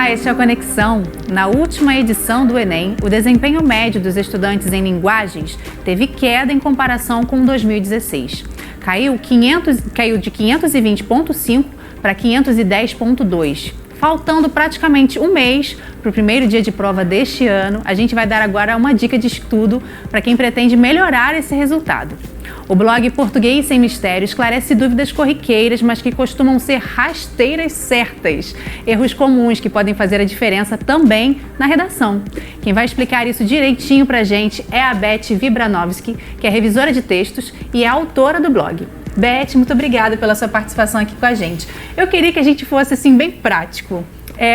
Olá, este é a Conexão. Na última edição do Enem, o desempenho médio dos estudantes em linguagens teve queda em comparação com 2016. Caiu de 520,5 para 510,2. Faltando praticamente um mês para o primeiro dia de prova deste ano, a gente vai dar agora uma dica de estudo para quem pretende melhorar esse resultado. O blog Português Sem Mistério esclarece dúvidas corriqueiras, mas que costumam ser rasteiras certas. Erros comuns que podem fazer a diferença também na redação. Quem vai explicar isso direitinho pra gente é a Beth Vibranovski, que é revisora de textos e é autora do blog. Beth, muito obrigada pela sua participação aqui com a gente. Eu queria que a gente fosse assim bem prático.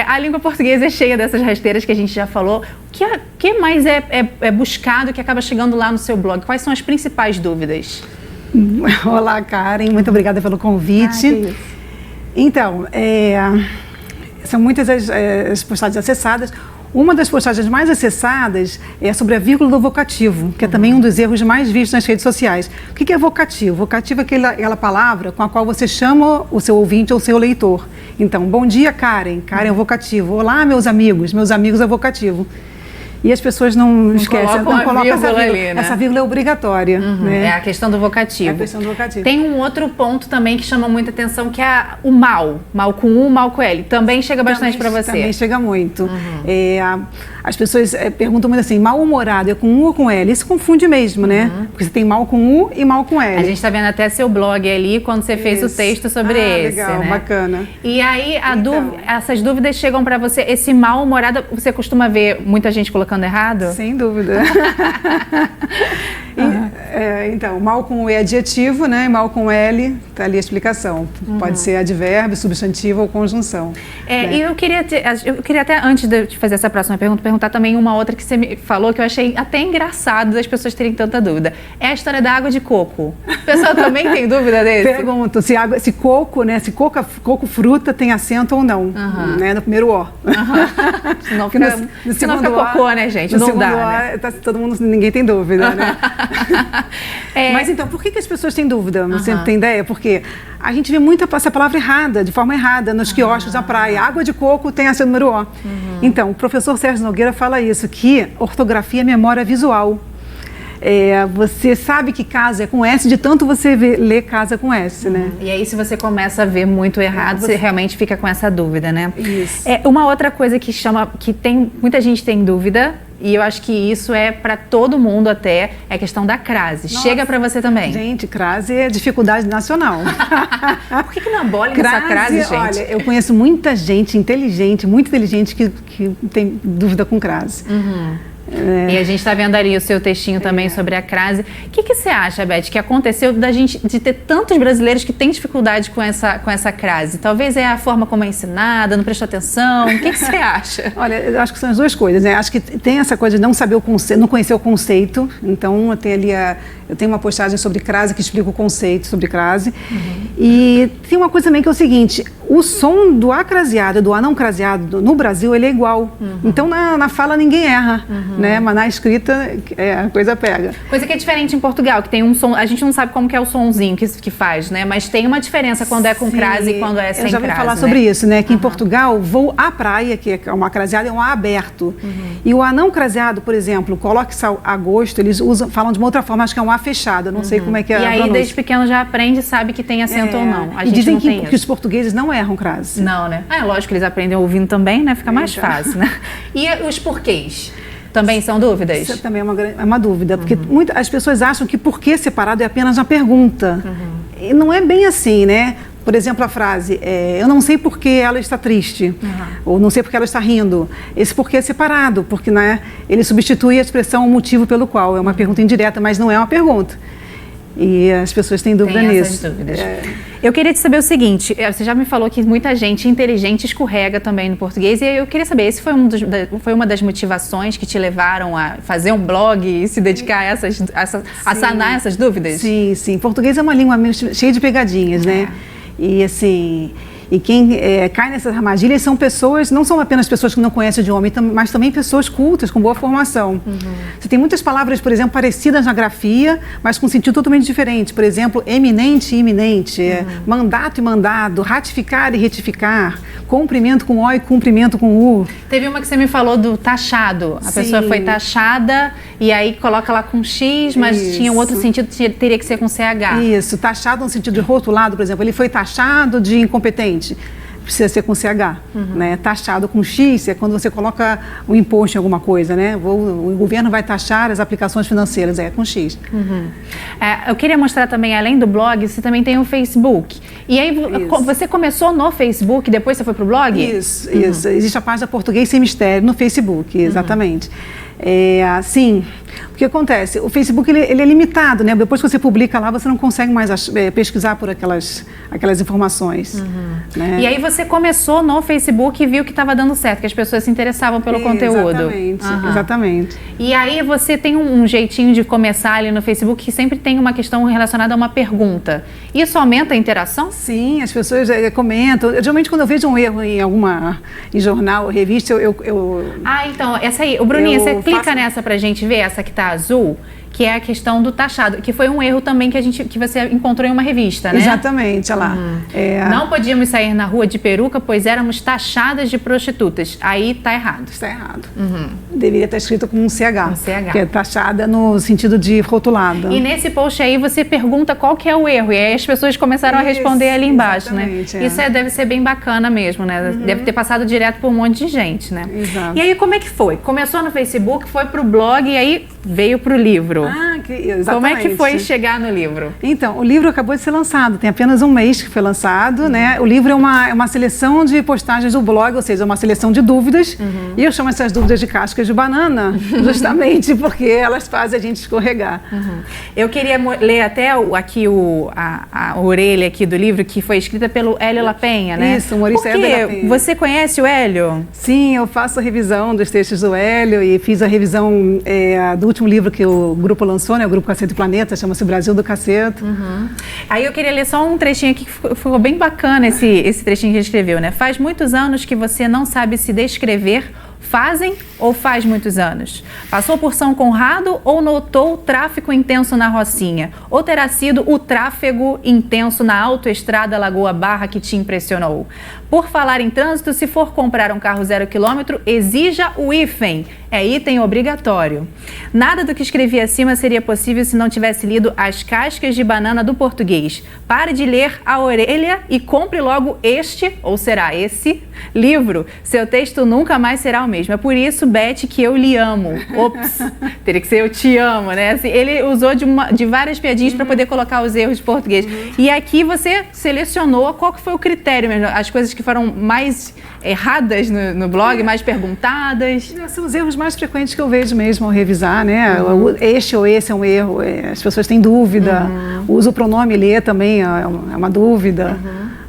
A língua portuguesa é cheia dessas rasteiras que a gente já falou. O que mais é buscado que acaba chegando lá no seu blog? Quais são as principais dúvidas? Olá, Karen. Muito obrigada pelo convite. Então, são muitas as postagens acessadas. Uma das postagens mais acessadas é sobre a vírgula do vocativo, que é também um dos erros mais vistos nas redes sociais. O que é vocativo? Vocativo é aquela palavra com a qual você chama o seu ouvinte ou o seu leitor. Então, bom dia, Karen. Karen é o vocativo. Olá, meus amigos é vocativo. E as pessoas não esquecem, não colocam essa vírgula. Ali, né? Essa vírgula é obrigatória. Né? É a questão do vocativo. É a questão do vocativo. Tem um outro ponto também que chama muita atenção, que é o mal. Mal com U, mal com L. Também chega bastante para você. Também chega muito. As pessoas perguntam muito assim, mal-humorado é com U ou com L? Isso confunde mesmo, né? Porque você tem mal com U e mal com L. A gente está vendo até seu blog ali, quando você fez o texto sobre esse, legal, né? Bacana. E aí, essas dúvidas chegam para você. Esse mal-humorado, você costuma ver muita gente colocando errado? Sem dúvida. Então, mal com U é adjetivo, né? Mal com L, tá ali a explicação. Pode ser advérbio, substantivo ou conjunção. E eu queria até, antes de fazer essa próxima pergunta, perguntar também uma outra que você me falou, que eu achei até engraçado das pessoas terem tanta dúvida. É a história da água de coco. O pessoal também tem dúvida desse? Pergunto se coco, né? Se coco fruta tem acento ou não, né? No primeiro O. Senão fica cocô, né, gente? Não dá, né? Todo mundo, ninguém tem dúvida, né? Mas então, por que as pessoas têm dúvida? Você tem ideia? Porque a gente vê muito essa palavra errada, de forma errada, nos quiosques da praia. Água de coco tem acento número O. Então, o professor Sérgio Nogueira fala isso, que ortografia é memória visual. Você sabe que casa é com S, de tanto você lê casa com S, né? E aí, se você começa a ver muito errado, você realmente fica com essa dúvida, né? Isso. Uma outra coisa que muita gente tem dúvida, e eu acho que isso é para todo mundo até, é a questão da crase. Nossa. Chega para você também. Gente, crase é dificuldade nacional. Por que não abole essa crase, gente? Olha, eu conheço muita gente inteligente, muito inteligente, que tem dúvida com crase. E a gente está vendo ali o seu textinho também sobre a crase. O que você acha, Beth, que aconteceu de ter tantos brasileiros que têm dificuldade com essa crase? Talvez é a forma como é ensinada, não prestou atenção. O que você acha? Olha, eu acho que são as duas coisas, né? Acho que tem essa coisa de não saber o conceito, não conhecer o conceito. Então, eu tenho uma postagem sobre crase que explica o conceito sobre crase. E tem uma coisa também que é o seguinte, o som do acraseado e do anão-craseado no Brasil, ele é igual. Então, na fala ninguém erra, né? Mas na escrita a coisa pega. Coisa que é diferente em Portugal, que tem um som, a gente não sabe como que é o sonzinho que faz, né? Mas tem uma diferença quando é com crase e quando é sem crase. Eu já vou falar sobre isso, né? Que em Portugal, voo à praia, que é uma craseada, é um A aberto. E o anão craseado, por exemplo, coloque-se a gosto, eles falam de uma outra forma, acho que é um A fechado, não sei como é que é a pronúncia. E aí, desde pequeno, já aprende e sabe que tem acento ou não. E dizem que os portugueses não erram crase. Não, né? Lógico que eles aprendem ouvindo também, né? Fica mais fácil, né? E os porquês? Também são dúvidas? Isso também é uma dúvida, porque as pessoas acham que porquê separado é apenas uma pergunta. E não é bem assim, né? Por exemplo, a frase, eu não sei por que ela está triste, ou não sei por que ela está rindo. Esse porquê é separado, porque né, ele substitui a expressão o motivo pelo qual. É uma pergunta indireta, mas não é uma pergunta. E as pessoas têm dúvida nisso. Dúvidas. Eu queria te saber o seguinte, você já me falou que muita gente inteligente escorrega também no português, e eu queria saber, esse foi uma das motivações que te levaram a fazer um blog e se dedicar a sanar essas dúvidas? Sim. Português é uma língua cheia de pegadinhas, né? E assim... E quem cai nessas armadilhas são pessoas, não são apenas pessoas que não conhecem o idioma, mas também pessoas cultas, com boa formação. Você tem muitas palavras, por exemplo, parecidas na grafia, mas com sentido totalmente diferente. Por exemplo, eminente e iminente, mandato e mandado, ratificar e retificar, cumprimento com O e cumprimento com U. Teve uma que você me falou do taxado. A pessoa foi taxada e aí coloca lá com X, mas tinha um outro sentido, teria que ser com CH. Isso, taxado no sentido de rotulado, por exemplo, ele foi taxado de incompetente. Precisa ser com CH, né? Taxado com X é quando você coloca um imposto em alguma coisa, né? O governo vai taxar as aplicações financeiras, com X. Eu queria mostrar também, além do blog, você também tem o Facebook. E aí, você começou no Facebook, depois você foi para o blog? Isso. Existe a página Português Sem Mistério no Facebook, exatamente. Assim, o que acontece? O Facebook ele é limitado, né? Depois que você publica lá, você não consegue mais pesquisar por aquelas informações. Né? E aí você começou no Facebook e viu que estava dando certo, que as pessoas se interessavam pelo conteúdo. Exatamente. E aí você tem um jeitinho de começar ali no Facebook que sempre tem uma questão relacionada a uma pergunta. Isso aumenta a interação? Sim, as pessoas comentam. Geralmente quando eu vejo um erro em jornal ou revista, então, essa aí. O Bruninho, você clica nessa pra gente ver, essa que tá azul, que é a questão do taxado, que foi um erro também que você encontrou em uma revista, né? Exatamente, olha lá. Não podíamos sair na rua de peruca, pois éramos taxadas de prostitutas. Aí tá errado. Está errado. Deveria estar escrito com um CH. Um CH. Que é taxada no sentido de rotulada. E nesse post aí você pergunta qual que é o erro, e aí as pessoas começaram a responder ali embaixo, né? Isso deve ser bem bacana mesmo, né? Deve ter passado direto por um monte de gente, né? Exato. E aí como é que foi? Começou no Facebook, foi pro blog e aí veio pro livro. Exatamente. Como é que foi chegar no livro? Então, o livro acabou de ser lançado, tem apenas um mês que foi lançado, né? O livro é uma seleção de postagens do blog, ou seja, uma seleção de dúvidas, e eu chamo essas dúvidas de cascas de banana, justamente porque elas fazem a gente escorregar. Eu queria ler até aqui a orelha aqui do livro, que foi escrita pelo Hélio Lapenha, né? Isso, o humorista Hélio Lapenha. Você conhece o Hélio? Sim, eu faço a revisão dos textos do Hélio e fiz a revisão do último livro que o grupo lançou, né? O Grupo Cacete Planeta, chama-se Brasil do Caceto. Aí eu queria ler só um trechinho aqui que ficou bem bacana, esse trechinho que ele escreveu, né? Faz muitos anos que você não sabe se descrever. Fazem ou faz muitos anos? Passou por São Conrado ou notou o tráfego intenso na Rocinha? Ou terá sido o tráfego intenso na autoestrada Lagoa Barra que te impressionou? Por falar em trânsito, se for comprar um carro 0 km, exija o hífen. É item obrigatório. Nada do que escrevi acima seria possível se não tivesse lido As Cascas de Banana do Português. Pare de ler a orelha e compre logo este, ou será esse, livro. Seu texto nunca mais será o mesmo. É por isso, Beth, que eu lhe amo. Ops, teria que ser eu te amo, né? Assim, ele usou de várias piadinhas para poder colocar os erros de português. E aqui você selecionou qual que foi o critério mesmo, as coisas que foram mais erradas no blog, mais perguntadas. São os erros mais frequentes que eu vejo mesmo ao revisar, né? Este ou esse é um erro, as pessoas têm dúvida, uso o pronome ler também é uma dúvida.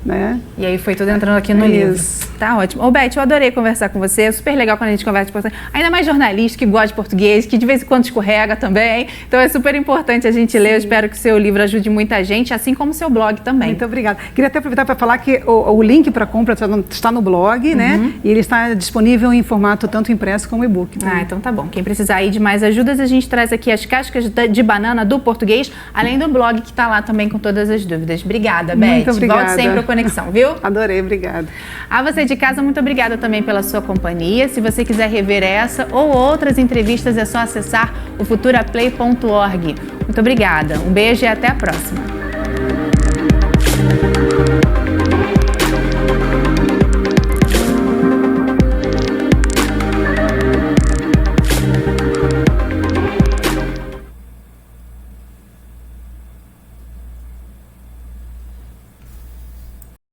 Né? E aí foi tudo entrando aqui no livro. Tá ótimo. Ô Beth, eu adorei conversar com você. É super legal quando a gente conversa de português. Ainda mais jornalista que gosta de português, que de vez em quando escorrega também. Então é super importante a gente ler. Eu espero que o seu livro ajude muita gente, assim como o seu blog também. Muito obrigada. Queria até aproveitar para falar que o link para compra está no blog, né? E ele está disponível em formato tanto impresso como e-book. Então tá bom. Quem precisar aí de mais ajudas, a gente traz aqui As Cascas de Banana do Português, além do blog que está lá também com todas as dúvidas. Obrigada, Beth. Muito obrigada. Volte sempre ao Conexão, viu? Adorei, obrigada. A você de casa, muito obrigada também pela sua companhia. Se você quiser rever essa ou outras entrevistas, é só acessar o futuraplay.org. Muito obrigada. Um beijo e até a próxima.